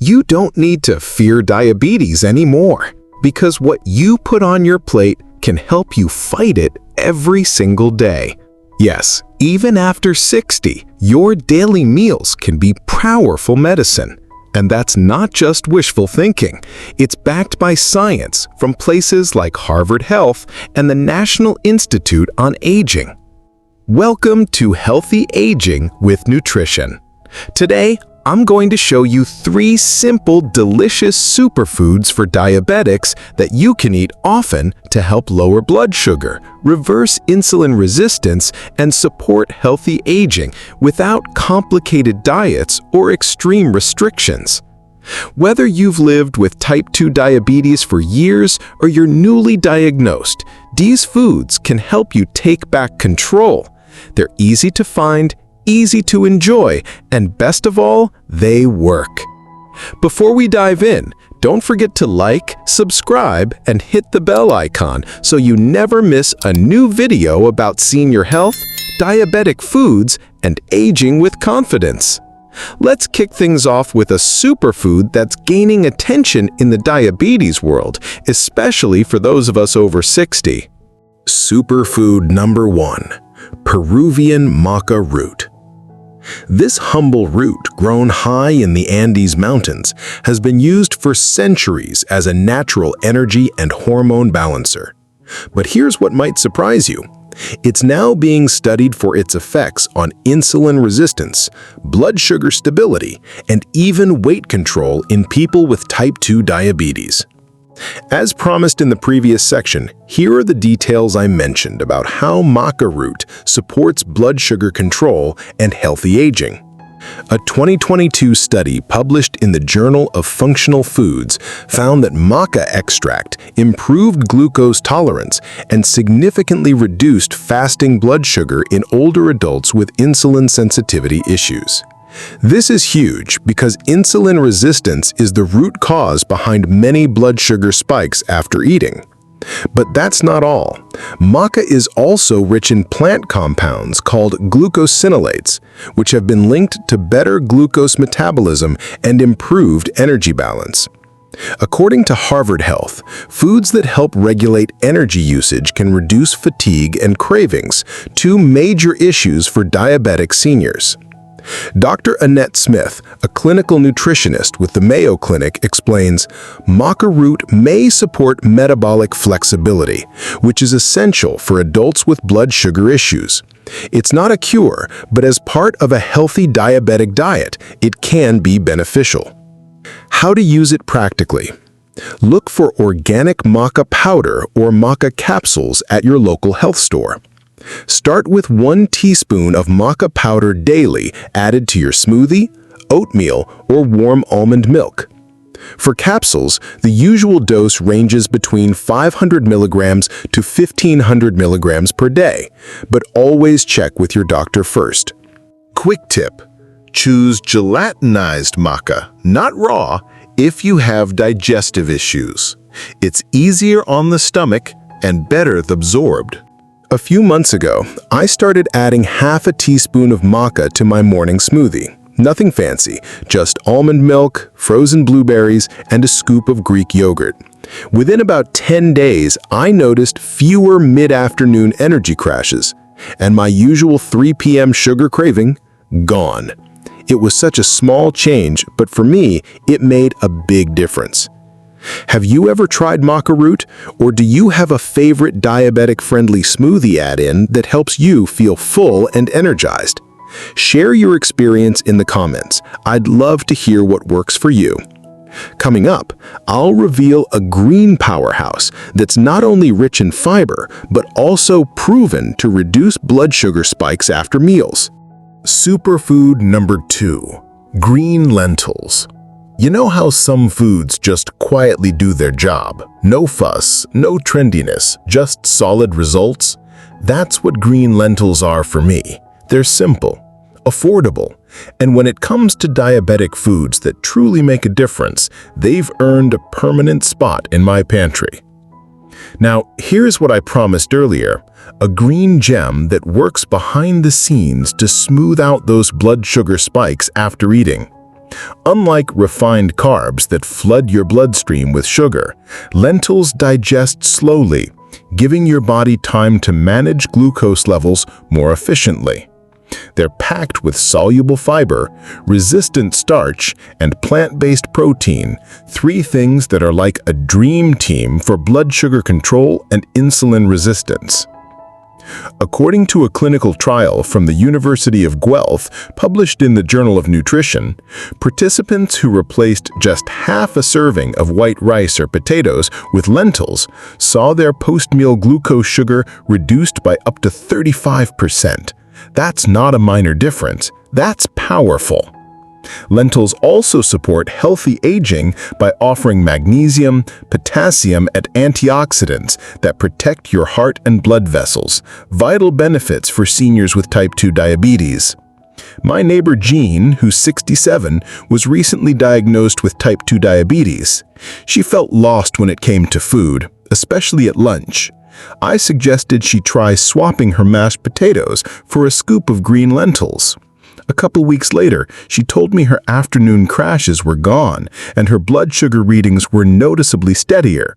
You don't need to fear diabetes anymore, because what you put on your plate can help you fight it every single day. Yes, even after 60, your daily meals can be powerful medicine. And that's not just wishful thinking. It's backed by science from places like Harvard Health and the National Institute on Aging. Welcome to Healthy Aging with Nutrition. Today, I'm going to show you 3 simple, delicious superfoods for diabetics that you can eat often to help lower blood sugar, reverse insulin resistance, and support healthy aging without complicated diets or extreme restrictions. Whether you've lived with type 2 diabetes for years or you're newly diagnosed, these foods can help you take back control. They're easy to find, easy to enjoy, and best of all, they work. Before we dive in, don't forget to like, subscribe, and hit the bell icon so you never miss a new video about senior health, diabetic foods, and aging with confidence. Let's kick things off with a superfood that's gaining attention in the diabetes world, especially for those of us over 60. Superfood number 1. Peruvian Maca Root. This humble root, grown high in the Andes Mountains, has been used for centuries as a natural energy and hormone balancer. But here's what might surprise you. It's now being studied for its effects on insulin resistance, blood sugar stability, and even weight control in people with type 2 diabetes. As promised in the previous section, here are the details I mentioned about how Maca Root supports blood sugar control and healthy aging. A 2022 study published in the Journal of Functional Foods found that maca extract improved glucose tolerance and significantly reduced fasting blood sugar in older adults with insulin sensitivity issues. This is huge because insulin resistance is the root cause behind many blood sugar spikes after eating. But that's not all. Maca is also rich in plant compounds called glucosinolates, which have been linked to better glucose metabolism and improved energy balance. According to Harvard Health, foods that help regulate energy usage can reduce fatigue and cravings, 2 major issues for diabetic seniors. Dr. Annette Smith, a clinical nutritionist with the Mayo Clinic, explains, Maca Root may support metabolic flexibility, which is essential for adults with blood sugar issues. It's not a cure, but as part of a healthy diabetic diet, it can be beneficial. How to use it practically? Look for organic maca powder or maca capsules at your local health store. Start with 1 teaspoon of maca powder daily added to your smoothie, oatmeal, or warm almond milk. For capsules, the usual dose ranges between 500 milligrams to 1500 milligrams per day, but always check with your doctor first. Quick tip: choose gelatinized maca, not raw, if you have digestive issues. It's easier on the stomach and better absorbed. A few months ago, I started adding half a teaspoon of maca to my morning smoothie. Nothing fancy, just almond milk, frozen blueberries, and a scoop of Greek yogurt. Within about 10 days, I noticed fewer mid-afternoon energy crashes, and my usual 3 p.m. sugar craving, gone. It was such a small change, but for me, it made a big difference. Have you ever tried Maca Root, or do you have a favorite diabetic-friendly smoothie add-in that helps you feel full and energized? Share your experience in the comments. I'd love to hear what works for you. Coming up, I'll reveal a green powerhouse that's not only rich in fiber, but also proven to reduce blood sugar spikes after meals. Superfood number 2. Green lentils. You know how some foods just quietly do their job? No fuss, no trendiness, just solid results? That's what green lentils are for me. They're simple, affordable, and when it comes to diabetic foods that truly make a difference, they've earned a permanent spot in my pantry. Now, here's what I promised earlier, a green gem that works behind the scenes to smooth out those blood sugar spikes after eating. Unlike refined carbs that flood your bloodstream with sugar, lentils digest slowly, giving your body time to manage glucose levels more efficiently. They're packed with soluble fiber, resistant starch, and plant-based protein, three things that are like a dream team for blood sugar control and insulin resistance. According to a clinical trial from the University of Guelph published in the Journal of Nutrition, participants who replaced just half a serving of white rice or potatoes with lentils saw their post-meal glucose sugar reduced by up to 35%. That's not a minor difference. That's powerful. Lentils also support healthy aging by offering magnesium, potassium, and antioxidants that protect your heart and blood vessels, vital benefits for seniors with type 2 diabetes. My neighbor Jean, who's 67, was recently diagnosed with type 2 diabetes. She felt lost when it came to food, especially at lunch. I suggested she try swapping her mashed potatoes for a scoop of green lentils. A couple weeks later, she told me her afternoon crashes were gone and her blood sugar readings were noticeably steadier.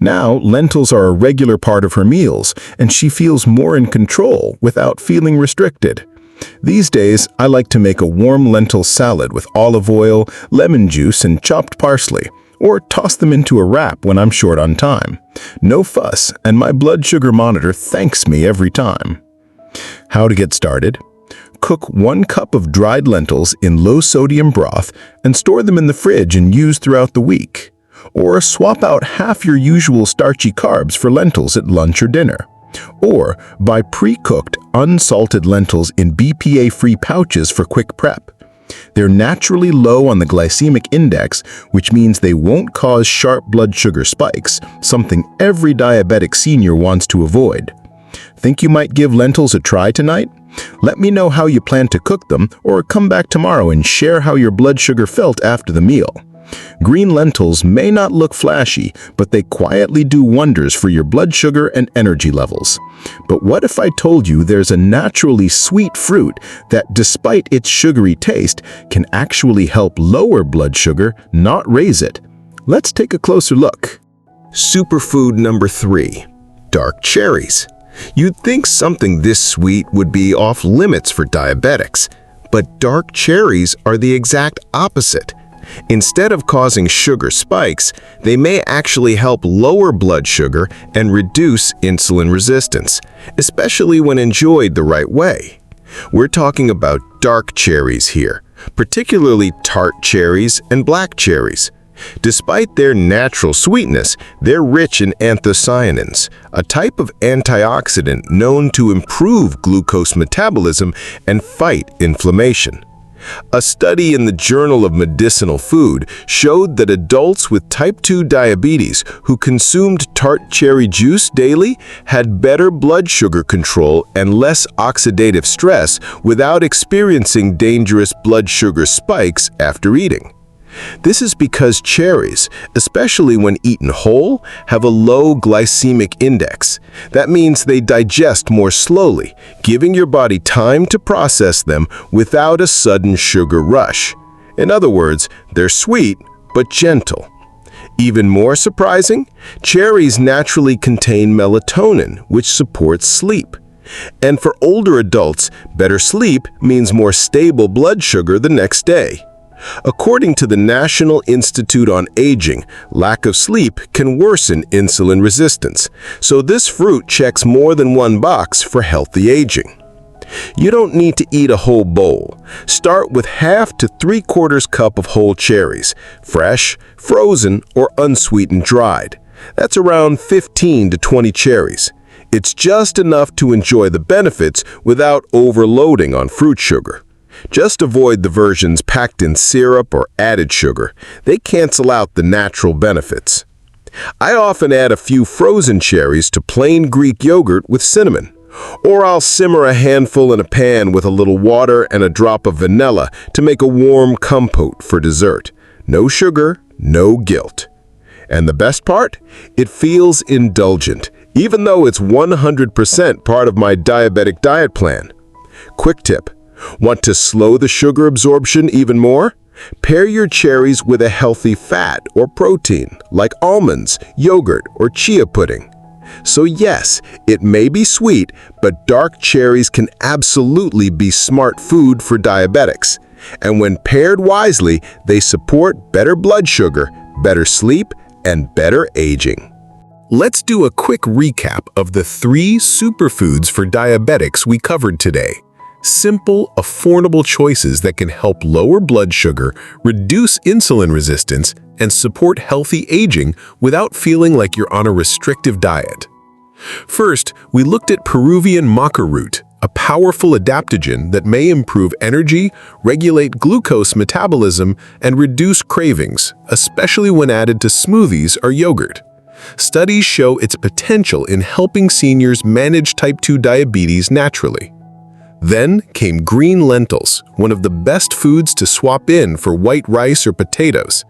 Now, lentils are a regular part of her meals, and she feels more in control without feeling restricted. These days, I like to make a warm lentil salad with olive oil, lemon juice, and chopped parsley, or toss them into a wrap when I'm short on time. No fuss, and my blood sugar monitor thanks me every time. How to get started? Cook 1 cup of dried lentils in low-sodium broth and store them in the fridge and use throughout the week. Or swap out half your usual starchy carbs for lentils at lunch or dinner. Or buy pre-cooked, unsalted lentils in BPA-free pouches for quick prep. They're naturally low on the glycemic index, which means they won't cause sharp blood sugar spikes, something every diabetic senior wants to avoid. Think you might give lentils a try tonight? Let me know how you plan to cook them, or come back tomorrow and share how your blood sugar felt after the meal. Green lentils may not look flashy, but they quietly do wonders for your blood sugar and energy levels. But what if I told you there's a naturally sweet fruit that, despite its sugary taste, can actually help lower blood sugar, not raise it? Let's take a closer look. Superfood number 3. Dark cherries. You'd think something this sweet would be off limits for diabetics, but dark cherries are the exact opposite. Instead of causing sugar spikes, they may actually help lower blood sugar and reduce insulin resistance, especially when enjoyed the right way. We're talking about dark cherries here, particularly tart cherries and black cherries. Despite their natural sweetness, they're rich in anthocyanins, a type of antioxidant known to improve glucose metabolism and fight inflammation. A study in the Journal of Medicinal Food showed that adults with type 2 diabetes who consumed tart cherry juice daily had better blood sugar control and less oxidative stress without experiencing dangerous blood sugar spikes after eating. This is because cherries, especially when eaten whole, have a low glycemic index. That means they digest more slowly, giving your body time to process them without a sudden sugar rush. In other words, they're sweet but gentle. Even more surprising, cherries naturally contain melatonin, which supports sleep. And for older adults, better sleep means more stable blood sugar the next day. According to the National Institute on Aging, lack of sleep can worsen insulin resistance, so this fruit checks more than one box for healthy aging. You don't need to eat a whole bowl. Start with half to 3/4 cup of whole cherries, fresh, frozen, or unsweetened dried. That's around 15 to 20 cherries. It's just enough to enjoy the benefits without overloading on fruit sugar. Just avoid the versions packed in syrup or added sugar. They cancel out the natural benefits. I often add a few frozen cherries to plain Greek yogurt with cinnamon. Or I'll simmer a handful in a pan with a little water and a drop of vanilla to make a warm compote for dessert. No sugar, no guilt. And the best part? It feels indulgent, even though it's 100% part of my diabetic diet plan. Quick tip. Want to slow the sugar absorption even more? Pair your cherries with a healthy fat or protein, like almonds, yogurt, or chia pudding. So yes, it may be sweet, but dark cherries can absolutely be smart food for diabetics. And when paired wisely, they support better blood sugar, better sleep, and better aging. Let's do a quick recap of the 3 superfoods for diabetics we covered today. Simple, affordable choices that can help lower blood sugar, reduce insulin resistance, and support healthy aging without feeling like you're on a restrictive diet. First, we looked at Peruvian Maca Root, a powerful adaptogen that may improve energy, regulate glucose metabolism, and reduce cravings, especially when added to smoothies or yogurt. Studies show its potential in helping seniors manage type 2 diabetes naturally. Then came green lentils, one of the best foods to swap in for white rice or potatoes.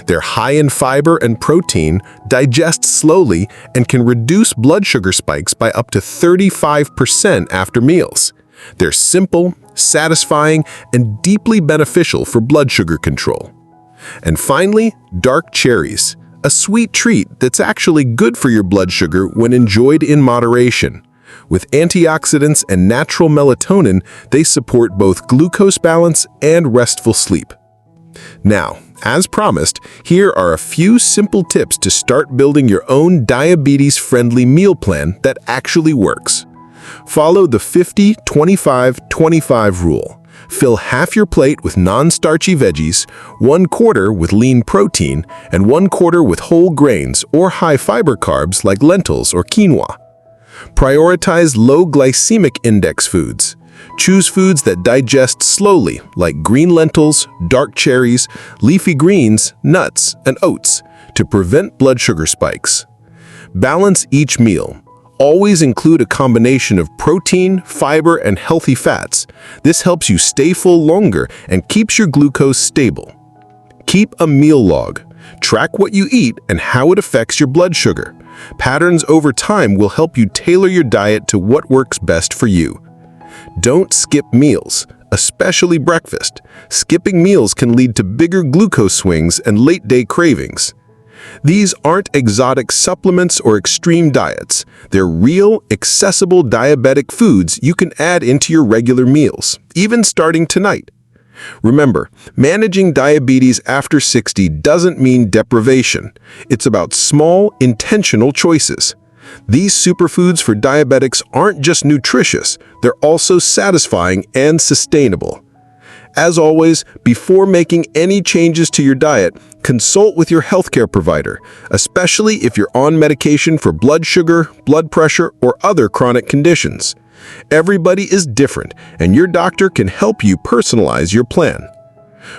They're high in fiber and protein, digest slowly, and can reduce blood sugar spikes by up to 35% after meals. They're simple, satisfying, and deeply beneficial for blood sugar control. And finally, dark cherries, a sweet treat that's actually good for your blood sugar when enjoyed in moderation. With antioxidants and natural melatonin, they support both glucose balance and restful sleep. Now, as promised, here are a few simple tips to start building your own diabetes-friendly meal plan that actually works. Follow the 50-25-25 rule. Fill half your plate with non-starchy veggies, 1/4 with lean protein, and 1/4 with whole grains or high-fiber carbs like lentils or quinoa. Prioritize low glycemic index foods. Choose foods that digest slowly, like green lentils, dark cherries, leafy greens, nuts, and oats, to prevent blood sugar spikes. Balance each meal. Always include a combination of protein, fiber, and healthy fats. This helps you stay full longer and keeps your glucose stable. Keep a meal log. Track what you eat and how it affects your blood sugar. Patterns over time will help you tailor your diet to what works best for you. Don't skip meals, especially breakfast. Skipping meals can lead to bigger glucose swings and late-day cravings. These aren't exotic supplements or extreme diets. They're real, accessible diabetic foods you can add into your regular meals, even starting tonight. Remember, managing diabetes after 60 doesn't mean deprivation. It's about small, intentional choices. These superfoods for diabetics aren't just nutritious, they're also satisfying and sustainable. As always, before making any changes to your diet, consult with your healthcare provider, especially if you're on medication for blood sugar, blood pressure, or other chronic conditions. Everybody is different, and your doctor can help you personalize your plan.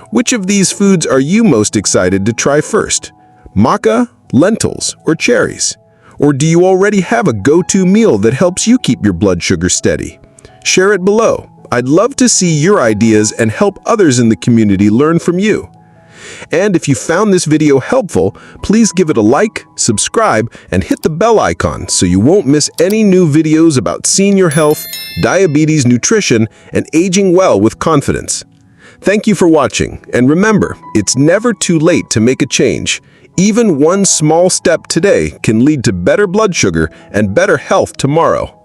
Which of these foods are you most excited to try first? Maca, lentils, or cherries? Or do you already have a go-to meal that helps you keep your blood sugar steady? Share it below. I'd love to see your ideas and help others in the community learn from you. And if you found this video helpful, please give it a like, subscribe, and hit the bell icon so you won't miss any new videos about senior health, diabetes nutrition, and aging well with confidence. Thank you for watching, and remember, it's never too late to make a change. Even one small step today can lead to better blood sugar and better health tomorrow.